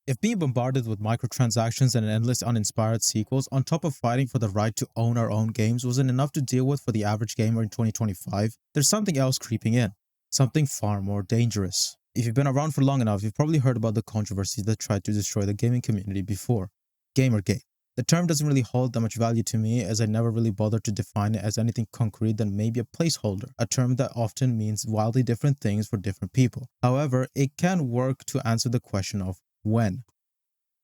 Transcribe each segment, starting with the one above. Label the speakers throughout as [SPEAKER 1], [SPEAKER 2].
[SPEAKER 1] If being bombarded with microtransactions and endless uninspired sequels, on top of fighting for the right to own our own games, wasn't enough to deal with for the average gamer in 2025, there's something else creeping in. Something far more dangerous. If you've been around for long enough, you've probably heard about the controversies that tried to destroy the gaming community before. Gamergate. The term doesn't really hold that much value to me, as I never really bothered to define it as anything concrete than maybe a placeholder, a term that often means wildly different things for different people. However, it can work to answer the question of when.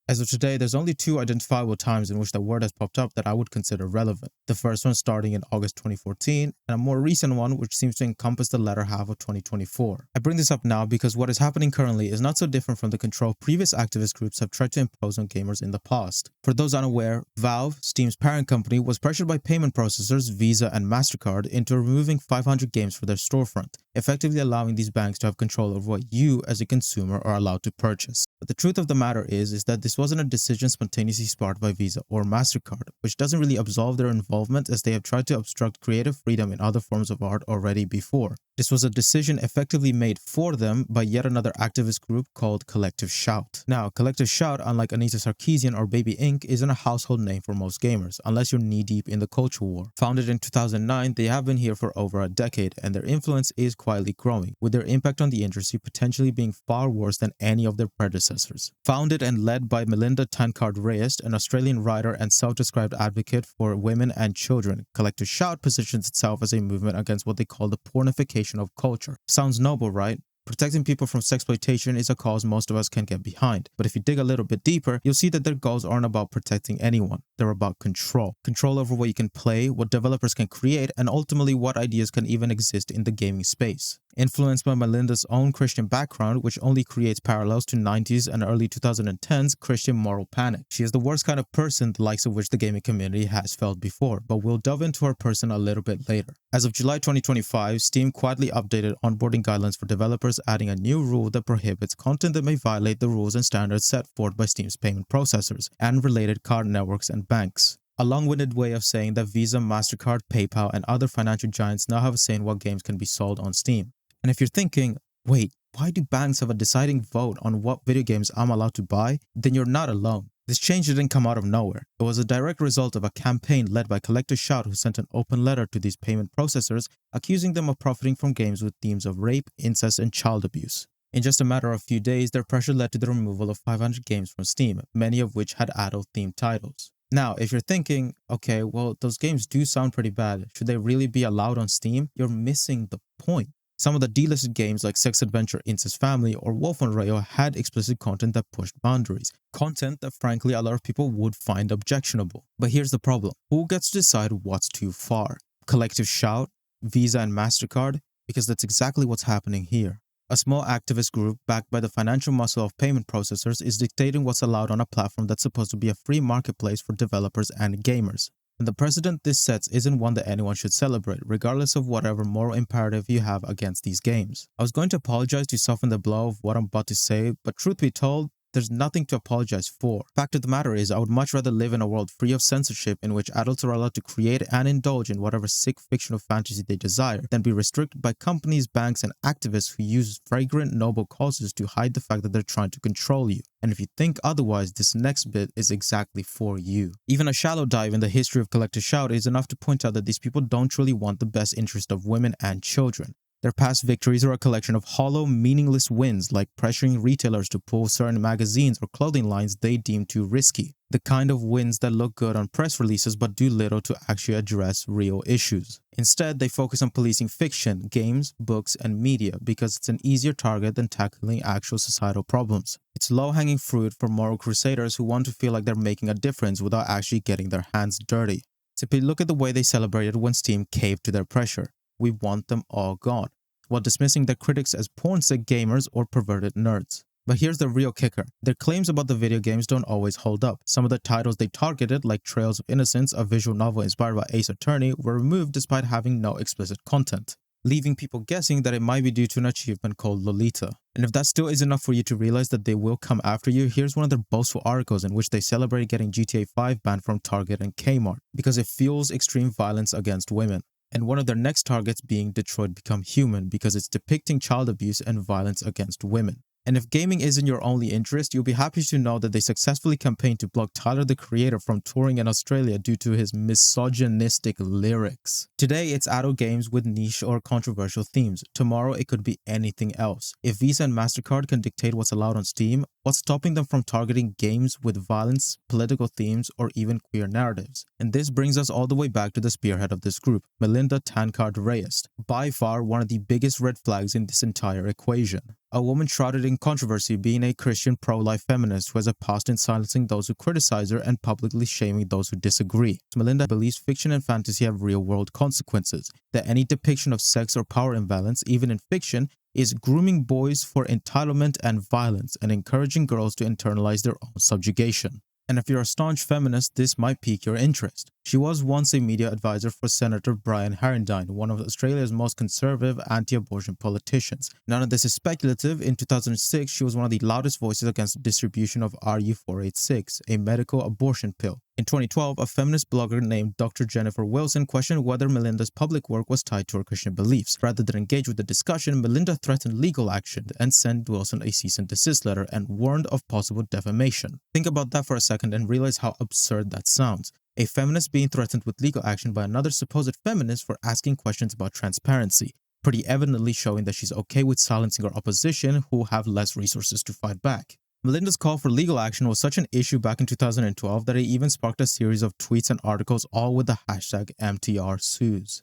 [SPEAKER 1] As of today, there's only two identifiable times in which the word has popped up that I would consider relevant. The first one starting in August 2014, and a more recent one which seems to encompass the latter half of 2024. I bring this up now because what is happening currently is not so different from the control previous activist groups have tried to impose on gamers in the past. For those unaware, Valve, Steam's parent company, was pressured by payment processors Visa and MasterCard into removing 500 games from their storefront, effectively allowing these banks to have control over what you as a consumer are allowed to purchase. But the truth of the matter is that this wasn't a decision spontaneously sparked by Visa or MasterCard, which doesn't really absolve their involvement as they have tried to obstruct creative freedom in other forms of art already before. This was a decision effectively made for them by yet another activist group called Collective Shout. Now, Collective Shout, unlike Anita Sarkeesian or Baby Inc., isn't a household name for most gamers, unless you're knee-deep in the culture war. Founded in 2009, they have been here for over a decade, and their influence is quietly growing, with their impact on the industry potentially being far worse than any of their predecessors. Founded and led by Melinda Tankard-Reyes, an Australian writer and self-described advocate for women and children, Collective Shout positions itself as a movement against what they call the pornification of culture. Sounds noble, right? Protecting people from sexploitation is a cause most of us can get behind, but if you dig a little bit deeper, you'll see that their goals aren't about protecting anyone. They're about control. Control over what you can play, what developers can create, and ultimately what ideas can even exist in the gaming space. Influenced by Melinda's own Christian background, which only creates parallels to 90s and early 2010s Christian moral panic. She is the worst kind of person the likes of which the gaming community has felt before, but we'll delve into her person a little bit later. As of July 2025, Steam quietly updated onboarding guidelines for developers, adding a new rule that prohibits content that may violate the rules and standards set forth by Steam's payment processors and related card networks and banks. A long-winded way of saying that Visa, MasterCard, PayPal, and other financial giants now have a say in what games can be sold on Steam. And if you're thinking, wait, why do banks have a deciding vote on what video games I'm allowed to buy? Then you're not alone. This change didn't come out of nowhere. It was a direct result of a campaign led by Collective Shout, who sent an open letter to these payment processors accusing them of profiting from games with themes of rape, incest, and child abuse. In just a matter of a few days, their pressure led to the removal of 500 games from Steam, many of which had adult-themed titles. Now, if you're thinking, okay, well, those games do sound pretty bad, should they really be allowed on Steam? You're missing the point. Some of the delisted games like Sex Adventure Incest Family or Wolf on Rayo had explicit content that pushed boundaries. Content that frankly a lot of people would find objectionable. But here's the problem. Who gets to decide what's too far? Collective Shout? Visa and MasterCard? Because that's exactly what's happening here. A small activist group backed by the financial muscle of payment processors is dictating what's allowed on a platform that's supposed to be a free marketplace for developers and gamers. And the precedent this sets isn't one that anyone should celebrate, regardless of whatever moral imperative you have against these games. I was going to apologize to soften the blow of what I'm about to say, but truth be told, there's nothing to apologize for. Fact of the matter is, I would much rather live in a world free of censorship in which adults are allowed to create and indulge in whatever sick fictional fantasy they desire than be restricted by companies, banks, and activists who use fragrant noble causes to hide the fact that they're trying to control you. And if you think otherwise, this next bit is exactly for you. Even a shallow dive in the history of Collective Shout is enough to point out that these people don't truly want the best interest of women and children. Their past victories are a collection of hollow, meaningless wins like pressuring retailers to pull certain magazines or clothing lines they deem too risky. The kind of wins that look good on press releases but do little to actually address real issues. Instead, they focus on policing fiction, games, books, and media because it's an easier target than tackling actual societal problems. It's low-hanging fruit for moral crusaders who want to feel like they're making a difference without actually getting their hands dirty. Simply look at the way they celebrated when Steam caved to their pressure. We want them all gone, while dismissing their critics as porn-sick gamers or perverted nerds. But here's the real kicker. Their claims about the video games don't always hold up. Some of the titles they targeted, like Trails of Innocence, a visual novel inspired by Ace Attorney, were removed despite having no explicit content, leaving people guessing that it might be due to an achievement called Lolita. And if that still is enough for you to realize that they will come after you, here's one of their boastful articles in which they celebrate getting GTA 5 banned from Target and Kmart because it fuels extreme violence against women. And one of their next targets being Detroit Become Human because it's depicting child abuse and violence against women. And if gaming isn't your only interest, you'll be happy to know that they successfully campaigned to block Tyler the Creator from touring in Australia due to his misogynistic lyrics. Today, it's adult games with niche or controversial themes. Tomorrow, it could be anything else. If Visa and MasterCard can dictate what's allowed on Steam, what's stopping them from targeting games with violence, political themes, or even queer narratives? And this brings us all the way back to the spearhead of this group, Melinda Tankard-Reyes, by far one of the biggest red flags in this entire equation. A woman shrouded in controversy, being a Christian pro-life feminist who has a past in silencing those who criticize her and publicly shaming those who disagree. Melinda believes fiction and fantasy have real-world consequences, that any depiction of sex or power imbalance, even in fiction, is grooming boys for entitlement and violence and encouraging girls to internalize their own subjugation. And if you're a staunch feminist, this might pique your interest. She was once a media advisor for Senator Brian Harrington, one of Australia's most conservative anti-abortion politicians. None of this is speculative. In 2006, she was one of the loudest voices against the distribution of RU486, a medical abortion pill. In 2012, a feminist blogger named Dr. Jennifer Wilson questioned whether Melinda's public work was tied to her Christian beliefs. Rather than engage with the discussion, Melinda threatened legal action and sent Wilson a cease and desist letter and warned of possible defamation. Think about that for a second and realize how absurd that sounds. A feminist being threatened with legal action by another supposed feminist for asking questions about transparency, pretty evidently showing that she's okay with silencing her opposition who have less resources to fight back. Melinda's call for legal action was such an issue back in 2012 that it even sparked a series of tweets and articles, all with the hashtag #MTRSues.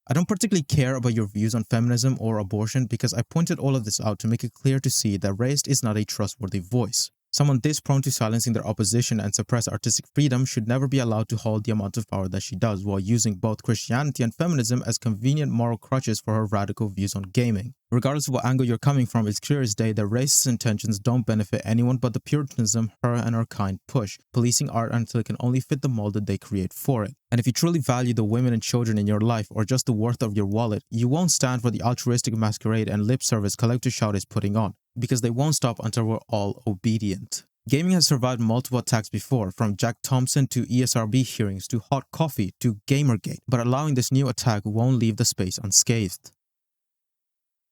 [SPEAKER 1] I don't particularly care about your views on feminism or abortion because I pointed all of this out to make it clear to see that Reyes is not a trustworthy voice. Someone this prone to silencing their opposition and suppress artistic freedom should never be allowed to hold the amount of power that she does while using both Christianity and feminism as convenient moral crutches for her radical views on gaming. Regardless of what angle you're coming from, it's clear as day that racist intentions don't benefit anyone but the puritanism her and her kind push, policing art until it can only fit the mold that they create for it. And if you truly value the women and children in your life or just the worth of your wallet, you won't stand for the altruistic masquerade and lip service Collective Shout is putting on, because they won't stop until we're all obedient. Gaming has survived multiple attacks before, from Jack Thompson to ESRB hearings to hot coffee to Gamergate, but allowing this new attack won't leave the space unscathed.